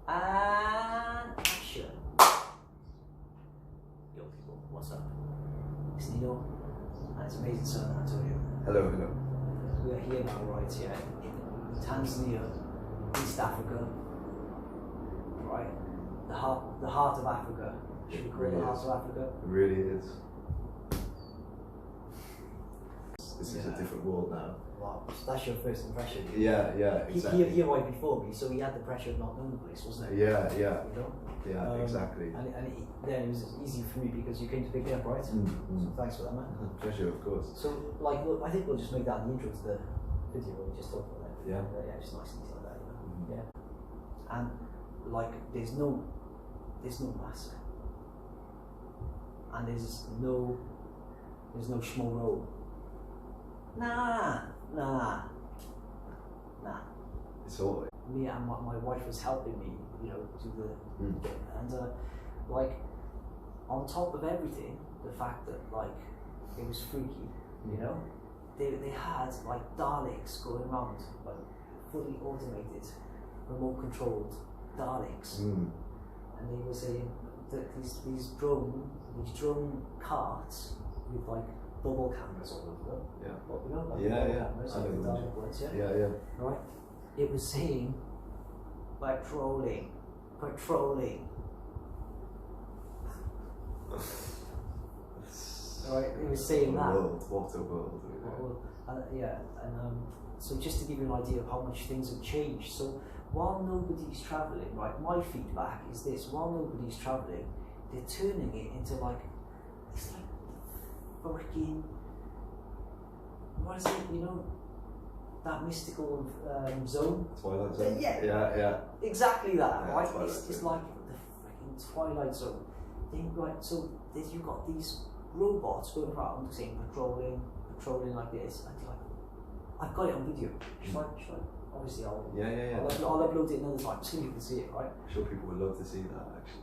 And action. Yo people, what's up? It's Nino, and it's amazing San Antonio. Hello, hello. We are here now, right here in Tanzania, East Africa, right? The heart of Africa. Should we call it the heart of Africa? It really is. This is a different world now. Wow, so that's your first impression. Yeah, exactly. He arrived before me, so he had the pressure of not knowing the place, wasn't it? Yeah. You know? Yeah, exactly. And then it was easy for me because you came to pick me up, right? So thanks for that, man. Pleasure, of course. So, like, look, I think we'll just make that the intro to the video where we just talked about that. Yeah. Yeah, just nice and easy like that, you know? Yeah. And, like, there's no mask. And there's no schmoro. Nah. It's all. Me and my wife was helping me, you know, do the and like on top of everything, the fact that like it was freaky, you know, they had like Daleks going around, like fully automated, remote controlled Daleks, and they were saying that these drone carts with like bubble cameras all over them. Yeah. You know, like Yeah. cameras, like the Dalek ones, Yeah. Right? It was saying patrolling. Right? It was saying that. What a world. So just to give you an idea of how much things have changed. So while nobody's travelling, right? My feedback is this: while nobody's travelling, they're turning it into like it's like freaking what is it? You know. That mystical zone. Twilight Zone. Yeah. Exactly that, Yeah, right? Twilight It's Zone. like the freaking Twilight Zone. Right, so you've got these robots going around saying patrolling like this, and you're like, I've got it on video. Should I? Obviously, I'll. Yeah. I'll upload it another time so you can see it, right? I'm sure people would love to see that actually.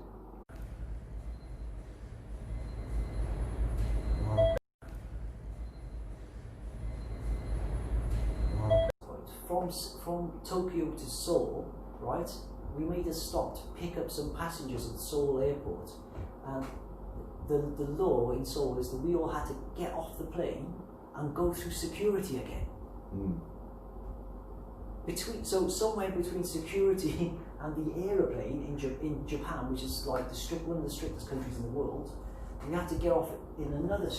From Tokyo to Seoul, right? We made a stop to pick up some passengers at Seoul airport, and the law in Seoul is that we all had to get off the plane and go through security again. Somewhere between security and the aeroplane in Japan, which is like one of the strictest countries in the world, we had to get off in another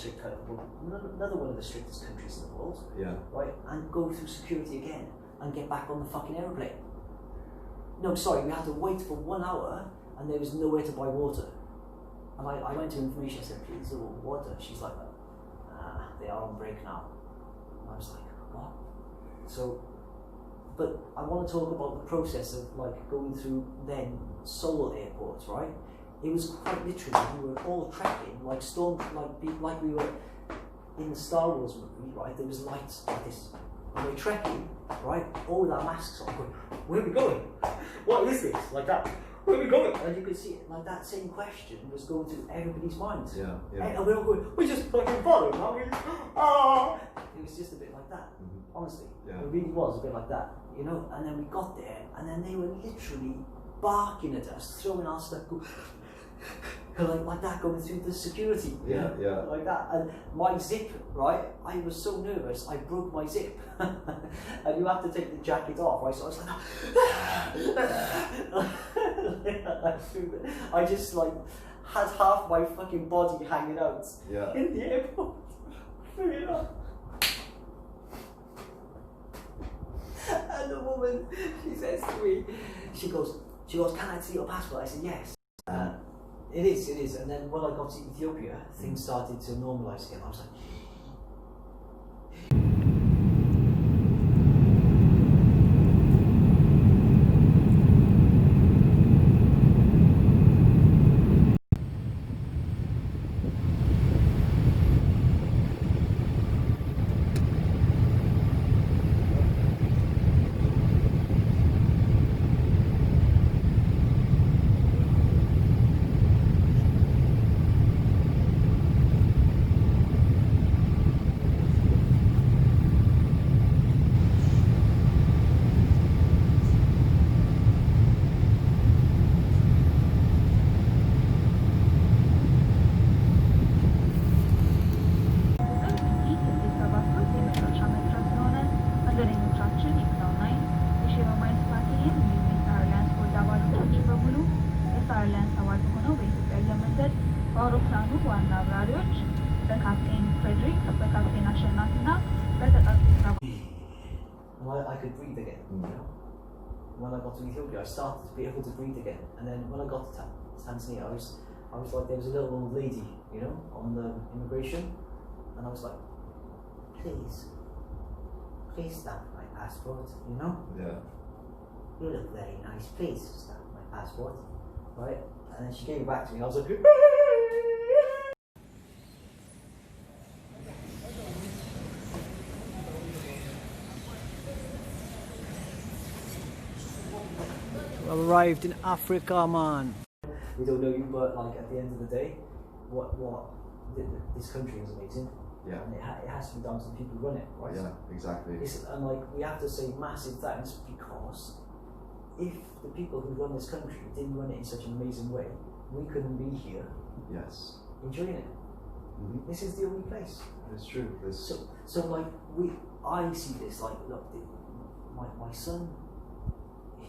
one of the strictest countries in the world, right, and go through security again and get back on the fucking aeroplane. No, sorry, we had to wait for 1 hour and there was nowhere to buy water. And I went to information, I said, please, water. She's like, they are on break now. And I was like, what? So, but I want to talk about the process of like going through then Seoul airport, right? It was quite literally, we were all trekking, like we were in the Star Wars movie, right? There was lights like this. And we're trekking, right? All with our masks on, going, where are we going? What is this? Like that. Where are we going? And you could see it, like that same question was going through everybody's minds. Yeah. And we're all going, we just fucking followed, aren't we? It was just a bit like that, honestly. Yeah. It really was a bit like that, you know? And then we got there, and then they were literally barking at us, throwing our stuff, like that, going through the security. Yeah. Like that. And my zip, right? I was so nervous, I broke my zip. And you have to take the jacket off, right? So I was like, I just like had half my fucking body hanging out in the airport. You know? And the woman, she says to me, she goes, can I see your passport? I said, yes. It is. And then when I got to Ethiopia, things started to normalise again. I was like, ሲከተል በአውሮፕላኑ ዋና አብራሪዎች በካፕቴን ፍሬድሪክ፣ በካፕቴን አሸናፊ እና በተቀሩት I could breathe again. You know? When I got to Ethiopia, I started to be able to breathe again. And then when I got to Tanzania, I was like, there was a little old lady, you know, on the immigration, and I was like, please stamp my passport, you know? Yeah. You look very nice, please stamp my passport, right? And then she gave it back to me, I was like, I've arrived in Africa, man. We don't know you, but like at the end of the day, this country is amazing. Yeah. And it has to be down to the people who run it, right? Yeah, exactly. And like we have to say massive thanks, because if the people who run this country didn't run it in such an amazing way, we couldn't be here. Yes. Enjoying it. Mm-hmm. This is the only place. It's true. So like I see this like, look, my son,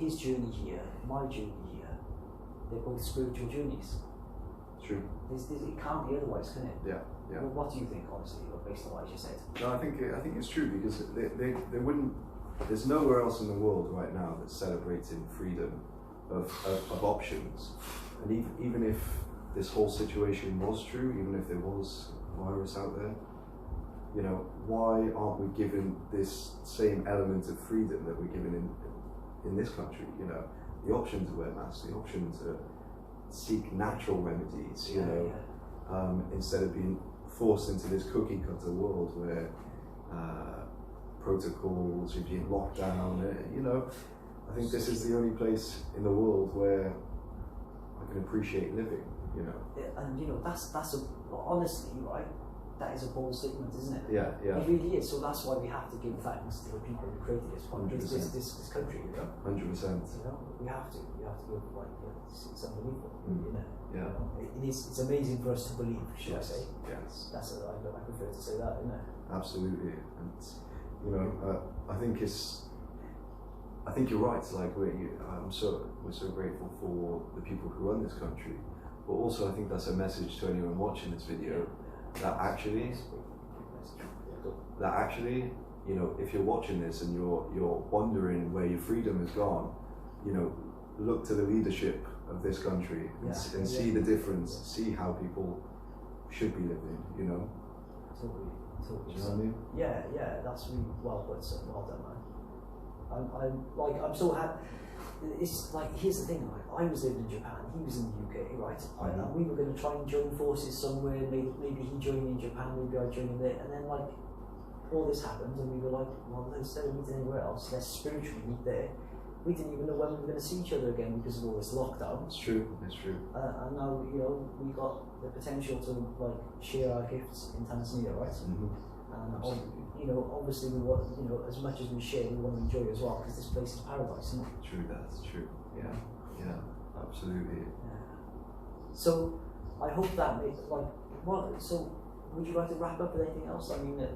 his journey here, my journey here, they're both spiritual journeys. True. It can't be otherwise, can it? Yeah. Yeah. Well, what do you think, honestly, based on what I just said? No, I think it's true, because they wouldn't. There's nowhere else in the world right now that's celebrating freedom of options, and even if this whole situation was true, even if there was a virus out there, you know, why aren't we given this same element of freedom that we're given in this country? You know, the option to wear masks, the option to seek natural remedies, you know, instead of being forced into this cookie cutter world where protocols, you're being locked down, you know. I think this is the only place in the world where I can appreciate living, you know. And you know, that's honestly, right, that is a bold statement, isn't it? Yeah, yeah. It really is. So that's why we have to give thanks to the people who created this country, you know. 100%. You know, we have to give, like, it's unbelievable, you know. Yeah. You know, it's amazing for us to believe, should I say? Yes. I prefer to say that, isn't it? Absolutely. And you know, I think you're right. Like we're so grateful for the people who run this country, but also I think that's a message to anyone watching this video that actually, you know, if you're watching this and you're wondering where your freedom has gone, you know, look to the leadership of this country and see the difference, see how people should be living, you know. Totally. Do you know what I mean? Yeah, that's really well put, so well done, man. I'm so happy. It's like, here's the thing, right? I was living in Japan, he was in the UK, right? And we were going to try and join forces somewhere, maybe he joined in Japan, maybe I joined in there, and then like, all this happened, and we were like, well, instead of meeting anywhere else, let's spiritually meet there. We didn't even know when we were going to see each other again because of all this lockdown. It's true. And now, you know, we got the potential to like share our gifts in Tanzania, right? Mm-hmm. And you know, obviously we want, you know, as much as we share, we want to enjoy as well, because this place is paradise, isn't it? True, that's true. Yeah, absolutely. Yeah. So I hope that made so would you like to wrap up with anything else? I mean, like,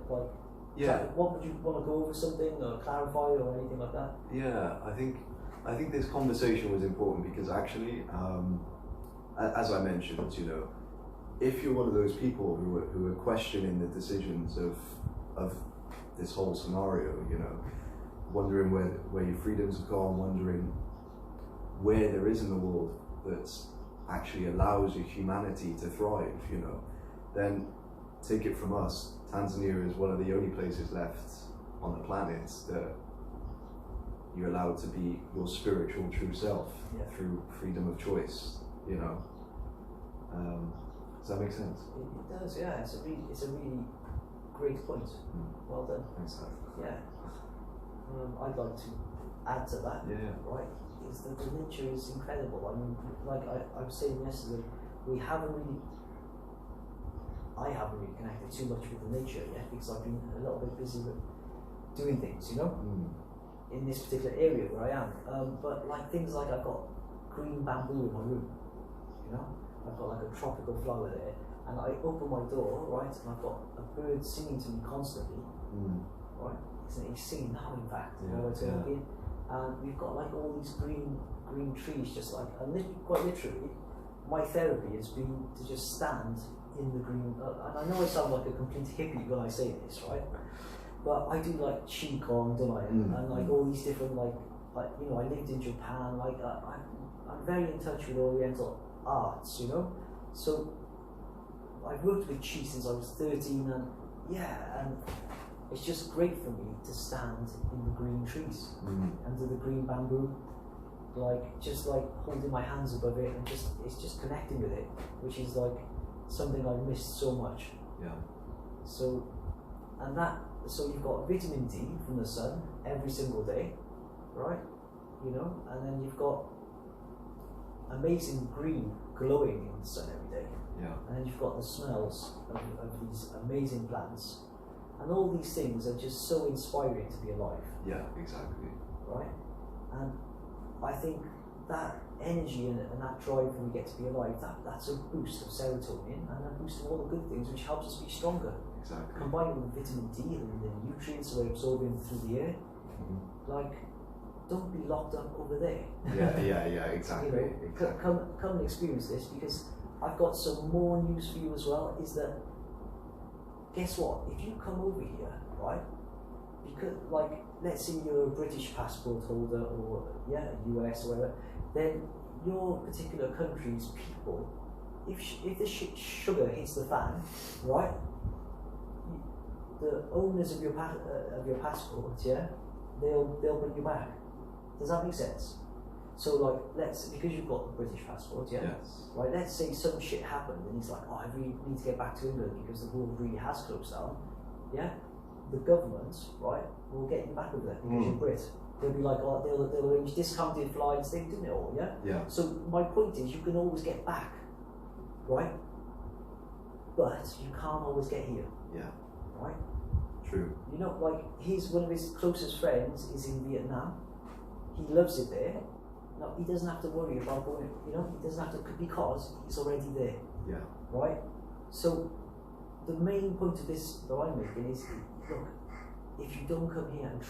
what would you want to go over, something or clarify or anything like that? Yeah, I think this conversation was important because actually, as I mentioned, you know, if you're one of those people who are questioning the decisions of this whole scenario, you know, wondering where your freedoms have gone, wondering where there is in the world that actually allows your humanity to thrive, you know, then take it from us, Tanzania is one of the only places left on the planet that you're allowed to be your spiritual true self through freedom of choice, you know. Does that make sense? It does, yeah. It's a really great point. Well done. Thanks, Dad. Yeah. I'd like to add to that. Yeah. Right. Is that the nature is incredible. I mean, like I was saying yesterday, I haven't really connected too much with the nature yet because I've been a little bit busy with doing things, you know, in this particular area where I am. But like things like I've got green bamboo in my room, you know, I've got like a tropical flower there, and I open my door, right, and I've got a bird singing to me constantly, right? He's singing now, in fact, you know, it's working. And we've got like all these green trees, just like, and quite literally, my therapy has been to just stand in the green. And I know I sound like a complete hippie when I say this, right? But I do like qigong, don't I? And like all these different like you know, I lived in Japan. Like I'm very in touch with Oriental arts, you know. So I've worked with qi since I was 13, and and it's just great for me to stand in the green trees, under the green bamboo, like just like holding my hands above it, and it's just connecting with it, which is like something I missed so much. Yeah. So you've got vitamin D from the sun every single day, right? You know, and then you've got amazing green glowing in the sun every day. Yeah. And then you've got the smells of these amazing plants. And all these things are just so inspiring to be alive. Yeah, exactly. Right? And I think that energy and that drive when we get to be alive, that's a boost of serotonin and a boost of all the good things, which helps us be stronger. Exactly. Combined with vitamin D and the nutrients we're absorbing through the air, like, don't be locked up over there. Yeah, exactly. You know, exactly. Come and experience this, because I've got some more news for you as well. Is that, guess what? If you come over here, right? Because, like, let's say you're a British passport holder or US or whatever, then your particular country's people, if the sugar hits the fan, right? The owners of your passport, they'll bring you back. Does that make sense? So, like, because you've got the British passport, Yes. right? Let's say some shit happened and he's like, oh, I really need to get back to England because the world really has closed down. Yeah, the government, right, will get you back over there because you're Brit. They'll be like, oh, they'll arrange discounted flights. They do it all, Yeah. So my point is, you can always get back, right? But you can't always get here. Yeah. Right. True. You know, like one of his closest friends is in Vietnam. He loves it there. No, he doesn't have to worry about going. You know, he doesn't have to, because he's already there. Yeah. Right. So the main point of this that I'm making is, look, if you don't come here and try